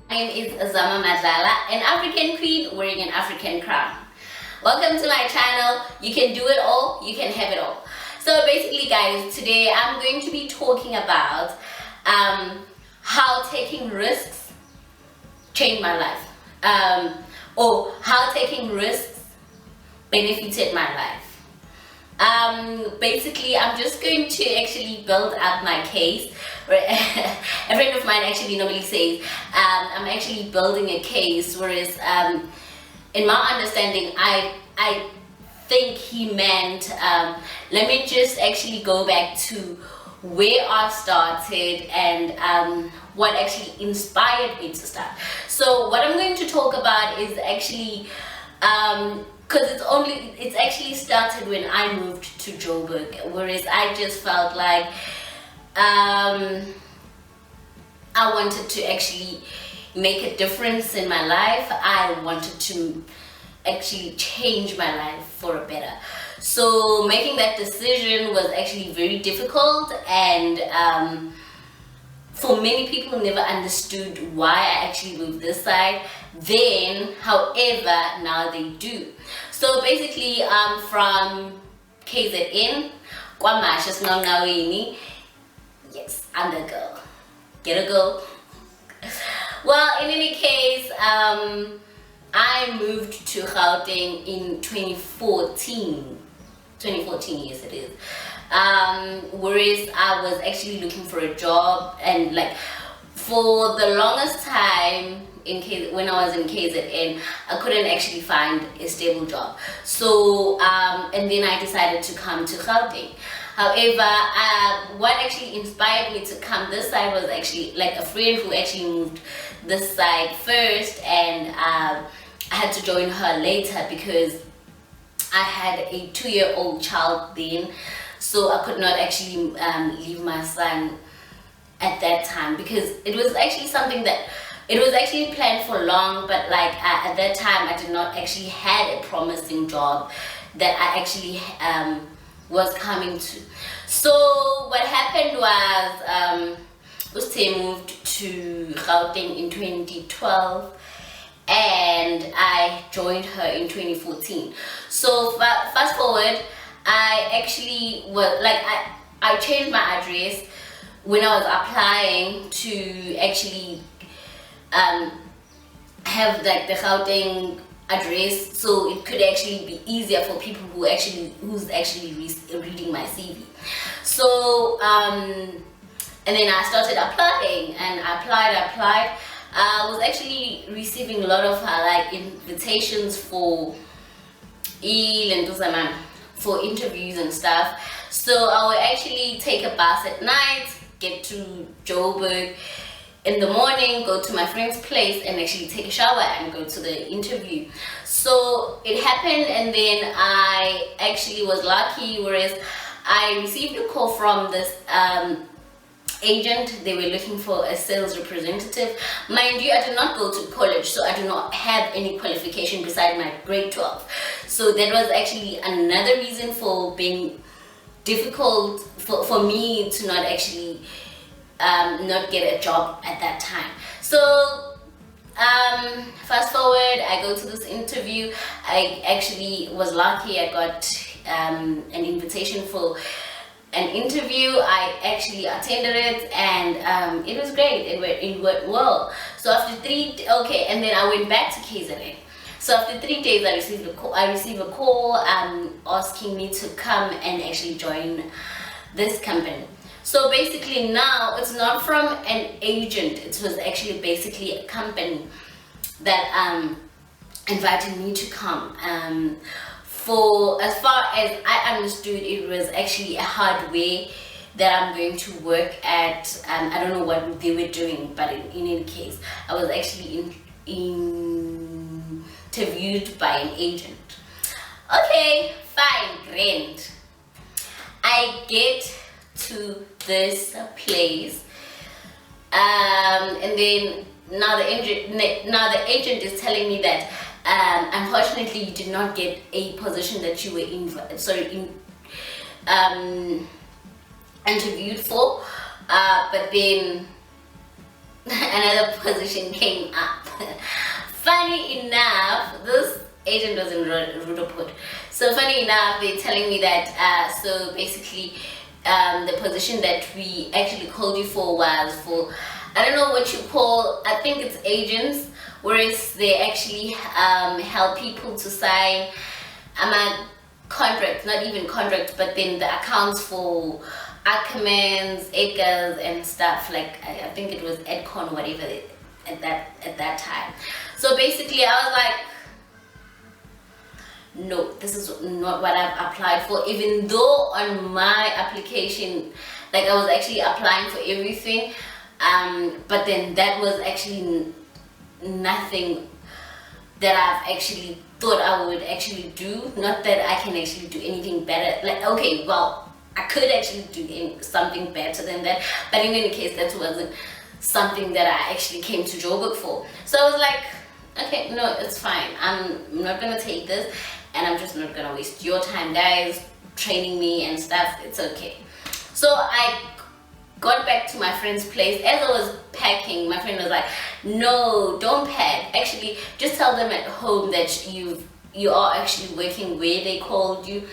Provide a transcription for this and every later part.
My name is Azama Madlala, an African queen wearing an African crown. Welcome to my channel. You can do it all, you can have it all. So basically guys, today I'm going to be talking about how taking risks changed my life. Or how taking risks benefited my life. Basically, I'm just going to actually build up my case. A friend of mine actually normally says, I'm actually building a case, whereas in my understanding, I think he meant, let me just actually go back to where I started and what actually inspired me to start. So what I'm going to talk about is actually because it's actually started when I moved to Joburg, whereas I just felt like I wanted to actually make a difference in my life. I wanted to actually change my life for a better. So making that decision was actually very difficult, and for many people never understood why I actually moved this side. Then, however, now they do. So basically, I'm from KZN, KwaMasha Sinqaqaweni. Yes, I'm the girl. Get a girl. Well, in any case, I moved to Gauteng in 2014. 2014, yes it is. Whereas I was actually looking for a job, and like for the longest time when I was in KZN, I couldn't actually find a stable job. So and then I decided to come to Gauteng. However, what actually inspired me to come this side was actually like a friend who actually moved this side first, and I had to join her later because I had a 2-year-old child then, so I could not actually leave my son at that time, because it was actually something that it was actually planned for long, but like at that time I did not actually had a promising job that I actually was coming to. So what happened was Uste moved to Gauteng in 2012, and I joined her in 2014. So fast forward, I actually was like I changed my address when I was applying to actually have like the Gauteng address, so it could actually be easier for people who's actually reading my CV. So and then I started applying, and I applied. I was actually receiving a lot of like invitations for for interviews and stuff. So I would actually take a bus at night, get to Joburg in the morning, go to my friend's place and actually take a shower and go to the interview. So it happened, and then I actually was lucky, whereas I received a call from this agent. They were looking for a sales representative. Mind you, I did not go to college, so I do not have any qualification beside my grade 12. So that was actually another reason for being difficult for me to not actually not get a job at that time. So fast forward, I go to this interview. I actually was lucky. I got an invitation for an interview. I actually attended it, and it was great. It went well. So after and then I went back to KZN. So after 3 days, I received a call asking me to come and actually join this company. So basically now it's not from an agent. It was actually basically a company that invited me to come. For as far as I understood, it was actually a hardware that I'm going to work at. I don't know what they were doing, but in any case, I was actually interviewed by an agent. Okay, fine, great. I get to this place, and then now the agent is telling me that unfortunately you did not get a position that you were interviewed for, but then another position came up. Funny enough, this agent was in Rudaput. So funny enough, they're telling me that so basically the position that we actually called you for was for, I don't know what you call, I think it's agents, whereas they actually help people to sign a contract, not even contract, but then the accounts for Ackermans, Edgars and stuff, like I think it was Edcon, whatever at that time. So basically I was like, no, this is not what I've applied for, even though on my application, like I was actually applying for everything, but then that was actually nothing that I've actually thought I would actually do. Not that I can actually do anything better, like okay, well, I could actually do something better than that, but in any case that wasn't something that I actually came to Joburg for. So I was like, okay, no, it's fine, I'm not gonna take this, and I'm just not gonna waste your time, guys, training me and stuff. It's okay. So I got back to my friend's place. As I was packing, my friend was like, no, don't pack, actually just tell them at home that you are actually working where they called you,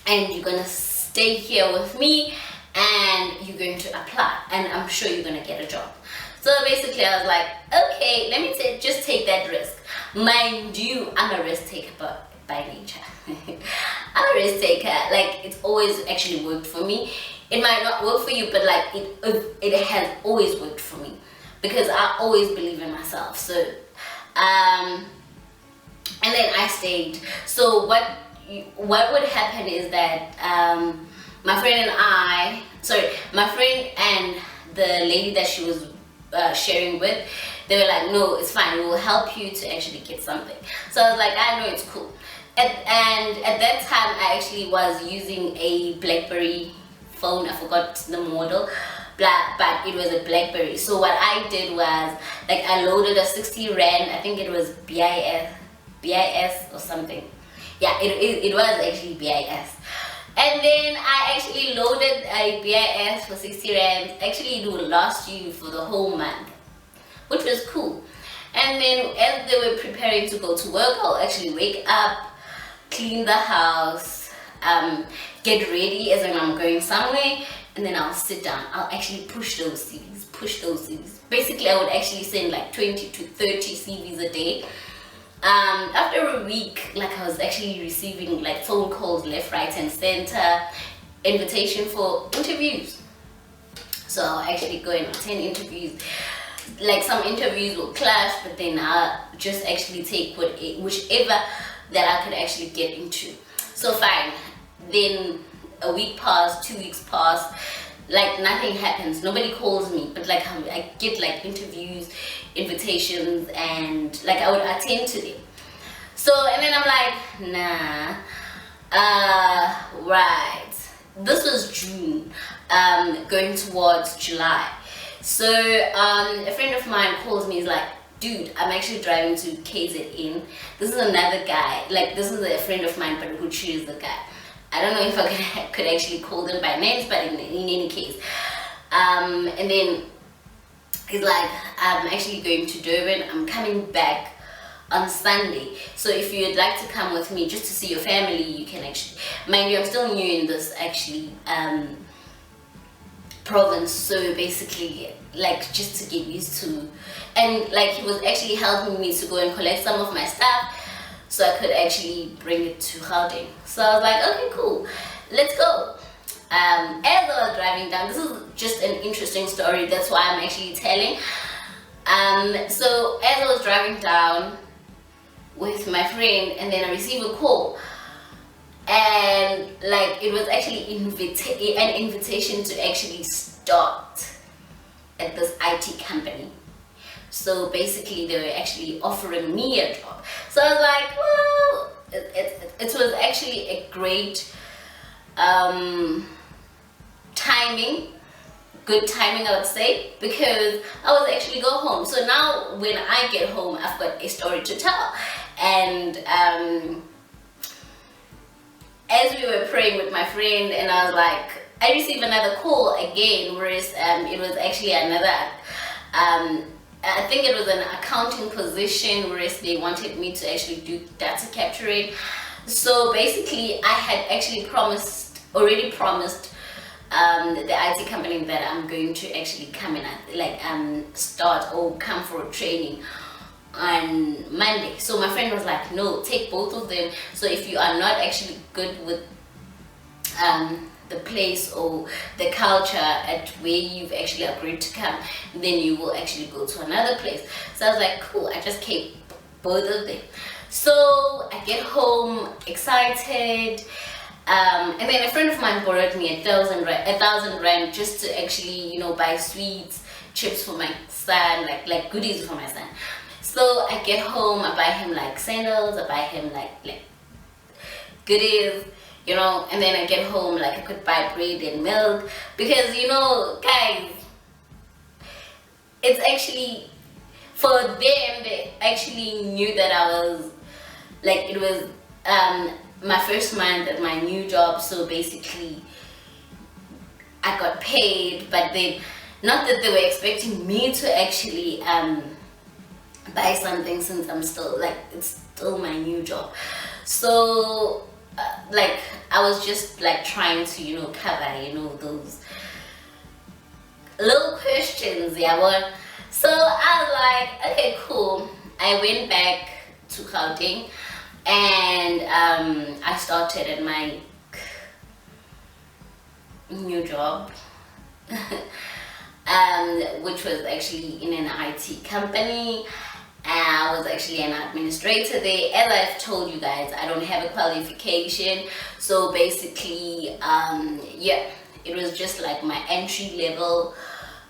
and you're gonna stay here with me, and you're going to apply, and I'm sure you're gonna get a job. So basically I was like, okay, let me just take that risk. Mind you, I'm a risk taker by nature. I'm a risk taker. Like, it's always actually worked for me. It might not work for you, but like it has always worked for me because I always believe in myself. So and then I stayed. So what would happen is that my friend and the lady that she was sharing with, they were like, no, it's fine, we will help you to actually get something. So I was like, I know, it's cool. And at that time I actually was using a BlackBerry phone. I forgot the model, but it was a BlackBerry. So what I did was, like, I loaded a 60 rand, I think it was BIS or something. Yeah, it was actually BIS. And then I actually loaded a BIS for 60 rand. Actually, it would last you for the whole month, which was cool. And then as they were preparing to go to work, I'll actually wake up, clean the house, get ready as if I'm going somewhere, and then I'll sit down. I'll actually push those CVs. Basically, I would actually send like 20 to 30 CVs a day. After a week, like, I was actually receiving like phone calls left, right and center, invitation for interviews. So I'll actually go and attend interviews. Like, some interviews will clash, but then I'll just actually take whichever that I could actually get into. So fine, then a week passed, 2 weeks passed, like nothing happens, nobody calls me, but like I get like interviews, invitations, and like I would attend to them. So, and then I'm like, nah, right, this was June, going towards July. So a friend of mine calls me, he's like, dude, I'm actually driving to KZN. This is another guy, like, this is a friend of mine, but who chooses the guy. I don't know if I could actually call them by names, but in any case. And then he's like, I'm actually going to Durban. I'm coming back on Sunday. So if you'd like to come with me just to see your family, you can actually. Mind you, I'm still new in this actually province. So basically, like, just to get used to. And like, he was actually helping me to go and collect some of my stuff, so I could actually bring it to Gauteng. So I was like, okay, cool, let's go. As I was driving down, this is just an interesting story, that's why I'm actually telling. So as I was driving down with my friend, and then I received a call, and like, it was actually an invitation to actually start at this IT company. So basically they were actually offering me a job. So I was like, well, it was actually a great good timing, I would say, because I was actually go home. So now when I get home, I've got a story to tell. And as we were praying with my friend, and I was like, I received another call again, whereas it was actually another I think it was an accounting position, whereas they wanted me to actually do data capturing. So basically, I had actually already promised the IT company that I'm going to actually come and start or come for a training on Monday. So my friend was like, no, take both of them. So if you are not actually good with the place or the culture at where you've actually agreed to come, then you will actually go to another place. So I was like, cool, I just kept both of them. So I get home excited, and then a friend of mine borrowed me 1,000 rand just to actually, buy sweets, chips for my son, like goodies for my son. So I get home, I buy him like sandals, I buy him like goodies, and then I get home, like I could buy bread and milk, because guys, it's actually, for them, they actually knew that I was, like, it was my first month at my new job, so basically I got paid, but then, not that they were expecting me to actually buy something, since I'm still, like, it's still my new job. So I was just like trying to cover those little questions, so I was like, okay, cool. I went back to Gauteng, and I started at my new job, which was actually in an IT company. I was actually an administrator there. As I've told you guys, I don't have a qualification, so basically it was just like my entry level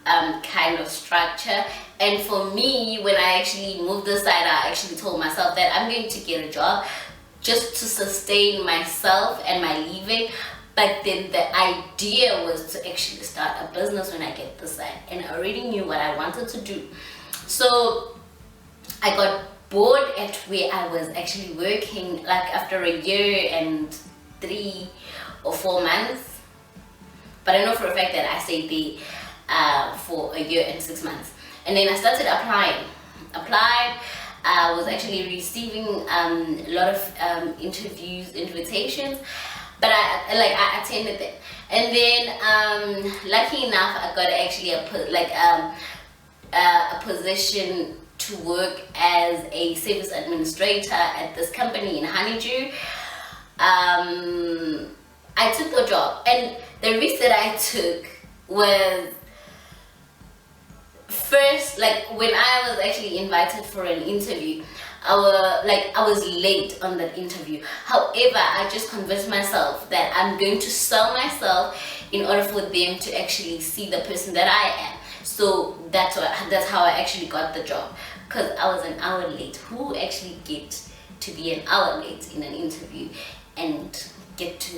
kind of structure. And for me, when I actually moved aside, I actually told myself that I'm going to get a job just to sustain myself and my living. But then the idea was to actually start a business when I get this side, and I already knew what I wanted to do. So I got bored at where I was actually working, like after a year and 3 or 4 months. But I know for a fact that I stayed there for a year and 6 months. And then I started applying. I was actually receiving a lot of invitations, but I attended them. And then lucky enough, I got actually a position to work as a service administrator at this company in Honeydew. I took the job, and the risk that I took was, first, like when I was actually invited for an interview, I was late on that interview. However, I just convinced myself that I'm going to sell myself in order for them to actually see the person that I am. So that's how I actually got the job, because I was an hour late. Who actually get to be an hour late in an interview and get to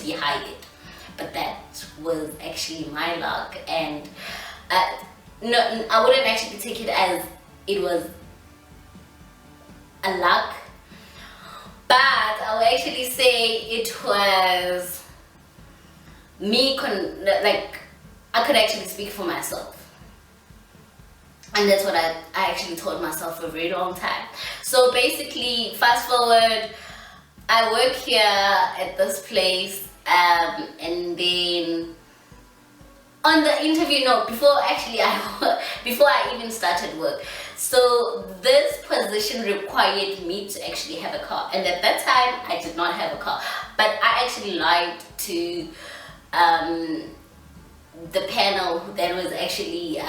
be hired? But that was actually my luck, and no, I wouldn't actually take it as it was a luck, but I would actually say it was me. I could actually speak for myself. And that's what I actually told myself for a very long time. So basically, fast forward, I work here at this place, and then on the interview, before I even started work. So this position required me to actually have a car, and at that time I did not have a car. But I actually lied to the panel that was actually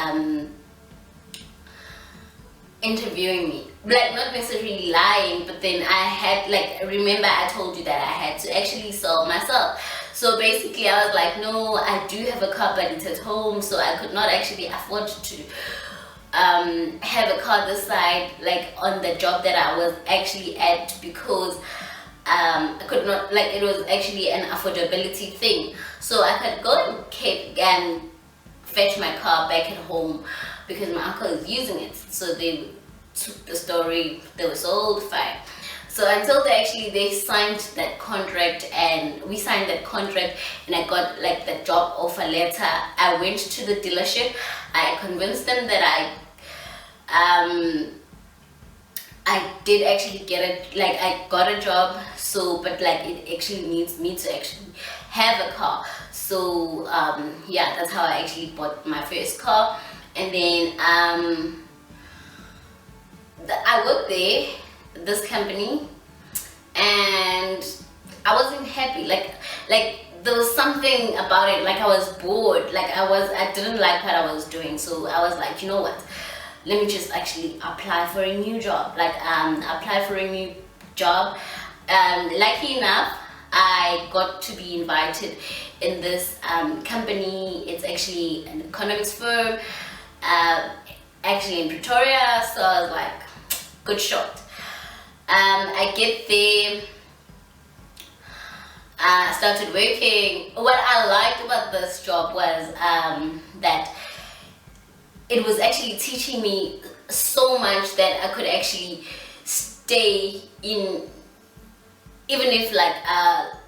interviewing me. Like, not necessarily lying, but then I had, remember I told you that I had to actually sell myself. So basically I was like, no, I do have a car, but it's at home, so I could not actually afford to have a car this side, like on the job that I was actually at, because I could not, it was actually an affordability thing. So I could go and fetch my car back at home, because my uncle is using it. So they took the story, they were sold, fine. So until they signed that contract, and we signed that contract, and I got like the job offer letter, I went to the dealership. I convinced them that I did actually get it, like I got a job, so but like it actually needs me to actually have a car. So yeah, that's how I actually bought my first car. And then I worked there, this company, and I wasn't happy. Like there was something about it, like I was bored, like I didn't like what I was doing. So I was like, you know what, let me just actually apply for a new job. Lucky enough, I got to be invited in this company. It's actually an economics firm, actually in Pretoria. So I was like, good shot. I get there, I started working. What I liked about this job was that it was actually teaching me so much that I could actually stay in, even if like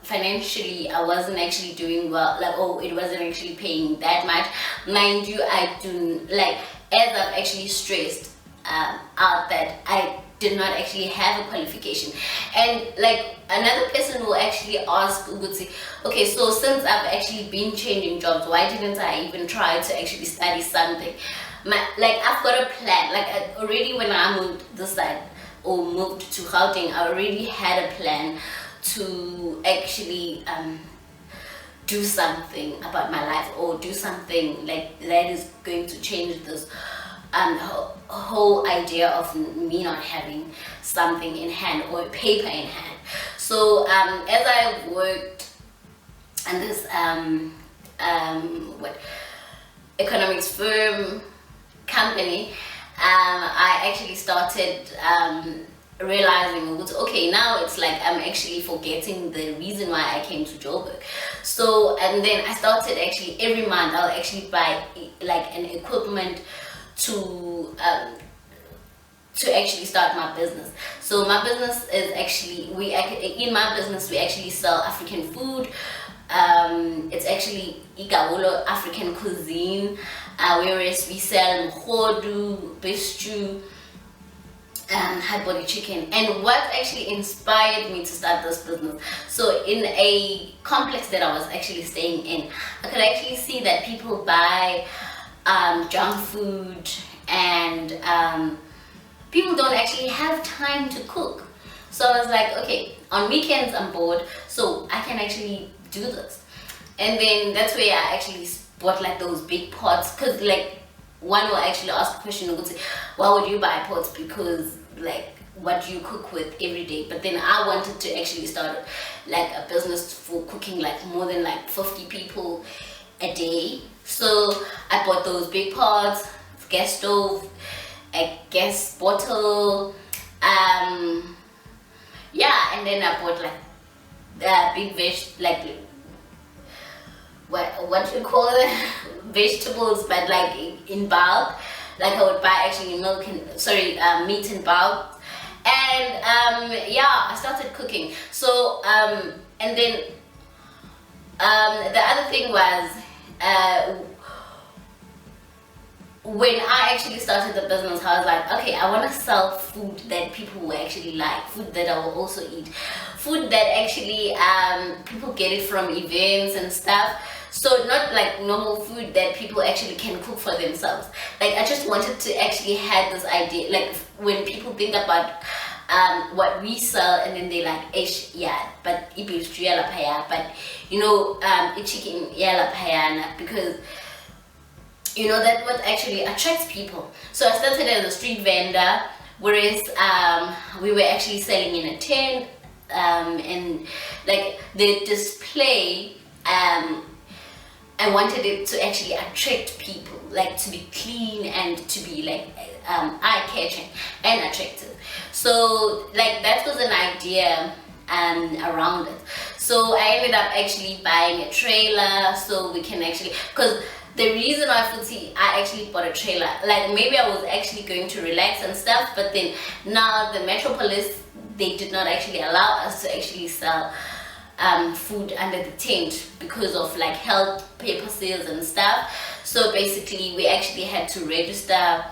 financially I wasn't actually doing well, like, oh, it wasn't actually paying that much. Mind you, I do, like, as I've actually stressed out that I did not actually have a qualification. And like another person will actually ask, would say, okay, so since I've actually been changing jobs, why didn't I even try to actually study something? Like I've got a plan. Like already when I moved this side or moved to Gauteng, I already had a plan to actually do something about my life, or do something like that is going to change this whole idea of me not having something in hand or paper in hand. So as I worked in this economics firm company, I actually started realizing, okay, now it's like I'm actually forgetting the reason why I came to Joburg. So and then I started actually every month I'll actually buy like an equipment to actually start my business. So my business is actually, in my business we actually sell African food. It's actually Igawolo African cuisine, whereas we sell mkhodu, beef stew, hot body chicken. And what actually inspired me to start this business, so in a complex that I was actually staying in, I could actually see that people buy junk food, and people don't actually have time to cook. So I was like, okay, on weekends I'm bored, so I can actually do this. And then that's where I actually bought like those big pots, because like one will actually ask a question and would say, why would you buy pots? Because like, what do you cook with every day? But then I wanted to actually start like a business for cooking like more than like 50 people a day. So I bought those big pots, gas stove, a gas bottle, yeah, and then I bought like big like what you call it, vegetables, but like in bulk. Like I would buy actually milk and meat in bulk. And yeah, I started cooking. So and then the other thing was, when I actually started the business, I was like, okay, I want to sell food that people will actually like, food that I will also eat, food that actually people get it from events and stuff. So not like normal food that people actually can cook for themselves. Like I just wanted to actually have this idea, like when people think about what we sell, and then they like, yeah, but it beef paya, but you know, it chicken yala payana, because you know that what actually attracts people. So I started as a street vendor, whereas we were actually selling in a tent, and like the display, I wanted it to actually attract people, like to be clean and to be like eye-catching and attractive. So like that was an idea around it. So I ended up actually buying a trailer, so we can actually, because the reason why I actually bought a trailer, like maybe I was actually going to relax and stuff, but then now the Metropolis they did not actually allow us to actually sell food under the tent because of like health purposes and stuff. So basically we actually had to register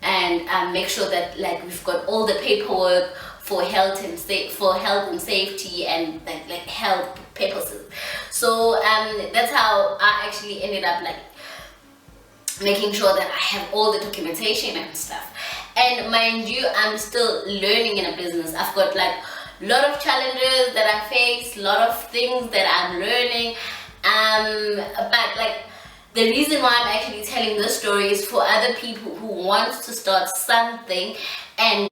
and make sure that like we've got all the paperwork for health and safety and like health purposes. So that's how I actually ended up like making sure that I have all the documentation and stuff. And mind you, I'm still learning in a business. I've got like a lot of challenges that I face, a lot of things that I'm learning, but like the reason why I'm actually telling this story is for other people who want to start something and